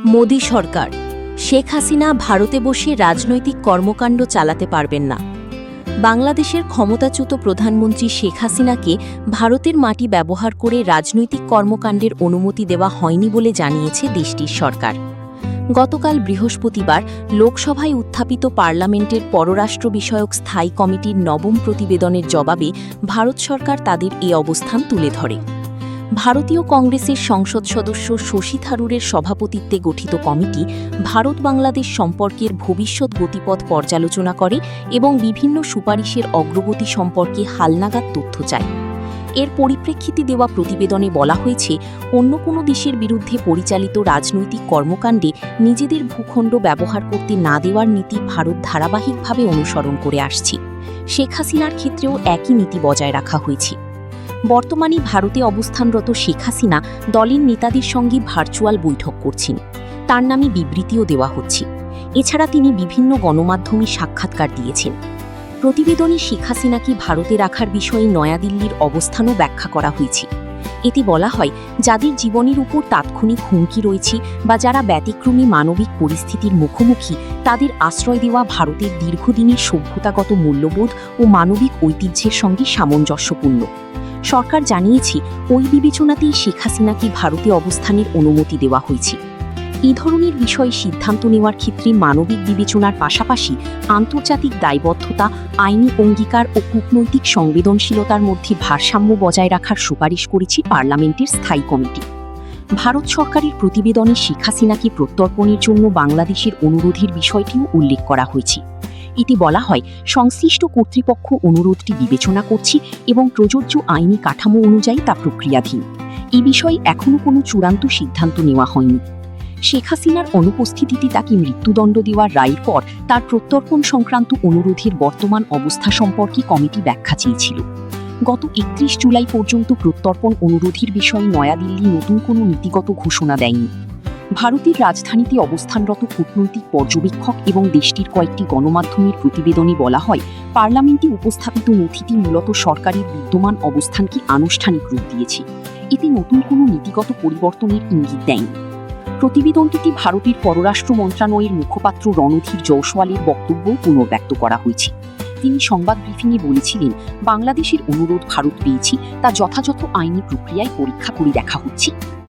মোদি সরকার শেখ হাসিনা ভারতে বসে রাজনৈতিক কর্মকাণ্ড চালাতে পারবেন না। বাংলাদেশের ক্ষমতাচ্যুত প্রধানমন্ত্রী শেখ হাসিনাকে ভারতের মাটি ব্যবহার করে রাজনৈতিক কর্মকাণ্ডের অনুমতি দেওয়া হয়নি বলে জানিয়েছে দেশটির সরকার। গতকাল বৃহস্পতিবার লোকসভায় উত্থাপিত পার্লামেন্টের পররাষ্ট্র বিষয়ক স্থায়ী কমিটির নবম প্রতিবেদনের জবাবে ভারত সরকার তাদের এ অবস্থান তুলে ধরে। ভারতীয় কংগ্রেসের সংসদ সদস্য শশী থারুরের সভাপতিত্বে গঠিত কমিটি ভারত বাংলাদেশ সম্পর্কের ভবিষ্যৎ গতিপথ পর্যালোচনা করে এবং বিভিন্ন সুপারিশের অগ্রগতি সম্পর্কে হালনাগাদ তথ্য চায়। এর পরিপ্রেক্ষিতে দেওয়া প্রতিবেদনে বলা হয়েছে, অন্য কোনো দেশের বিরুদ্ধে পরিচালিত রাজনৈতিক কর্মকাণ্ডে নিজেদের ভূখণ্ড ব্যবহার করতে না দেওয়ার নীতি ভারত ধারাবাহিকভাবে অনুসরণ করে আসছে। শেখ হাসিনার ক্ষেত্রেও একই নীতি বজায় রাখা হয়েছে। বর্তমানে ভারতে অবস্থানরত শেখ হাসিনা দলের নেতাদের সঙ্গে ভার্চুয়াল বৈঠক করছেন। তার নামে বিবৃতিও দেওয়া হচ্ছে। এছাড়া তিনি বিভিন্ন গণমাধ্যমে সাক্ষাৎকার দিয়েছেন। প্রতিবেদনে শেখ হাসিনাকে ভারতে রাখার বিষয়ে নয়াদিল্লির অবস্থানও ব্যাখ্যা করা হয়েছে। এতে বলা হয়, যাদের জীবনের উপর তাৎক্ষণিক হুমকি রয়েছে বা যারা ব্যতিক্রমী মানবিক পরিস্থিতির মুখোমুখি, তাদের আশ্রয় দেওয়া ভারতের দীর্ঘদিনের সভ্যতাগত মূল্যবোধ ও মানবিক ঐতিহ্যের সঙ্গে সামঞ্জস্যপূর্ণ। সরকার জানিয়েছে, ওই বিবেচনাতেই শেখ হাসিনাকে ভারতে অবস্থানের অনুমতি দেওয়া হয়েছে। এই ধরনের বিষয়ে সিদ্ধান্ত নেওয়ার ক্ষেত্রে মানবিক বিবেচনার পাশাপাশি আন্তর্জাতিক দায়বদ্ধতা, আইনি অঙ্গীকার ও কূটনৈতিক সংবেদনশীলতার মধ্যে ভারসাম্য বজায় রাখার সুপারিশ করেছে পার্লামেন্টের স্থায়ী কমিটি। ভারত সরকারের প্রতিবেদনে শেখ হাসিনাকে প্রত্যর্পণের জন্য বাংলাদেশের অনুরোধের বিষয়টিও উল্লেখ করা হয়েছে। এতে বলা হয়, সংশ্লিষ্ট কর্তৃপক্ষ অনুরোধটি বিবেচনা করছে এবং প্রযোজ্য আইনি কাঠামো অনুযায়ী তা প্রক্রিয়াধীন। এই বিষয়ে এখনও কোনো চূড়ান্ত সিদ্ধান্ত নেওয়া হয়নি। শেখ হাসিনার অনুপস্থিতিতে তাকে মৃত্যুদণ্ড দেওয়ার রায়ের পর তার প্রত্যর্পণ সংক্রান্ত অনুরোধের বর্তমান অবস্থা সম্পর্কে কমিটি ব্যাখ্যা চেয়েছিল। গত 31 জুলাই পর্যন্ত প্রত্যর্পণ অনুরোধের বিষয়ে নয়াদিল্লি নতুন কোনো নীতিগত ঘোষণা দেয়নি। ভারতের রাজধানীতে অবস্থানরত কূটনৈতিক পর্যবেক্ষক এবং দেশটির কয়েকটি গণমাধ্যমের প্রতিবেদনে বলা হয়, পার্লামেন্টে উপস্থাপিত নথিটি মূলত সরকারের বিদ্যমান অবস্থানকে আনুষ্ঠানিক রূপ দিয়েছে। এতে নতুন কোনো নীতিগত পরিবর্তনের ইঙ্গিত দেয়নি। প্রতিবেদনটিতে ভারতের পররাষ্ট্র মন্ত্রণালয়ের মুখপাত্র রণধীর জয়সওয়ালের বক্তব্য পুনর্ব্যক্ত করা হয়েছে। তিনি সংবাদ ব্রিফিংয়ে বলেছিলেন, বাংলাদেশের অনুরোধ ভারত পেয়েছে, তা যথাযথ আইনি প্রক্রিয়ায় পরীক্ষা করে দেখা হচ্ছে।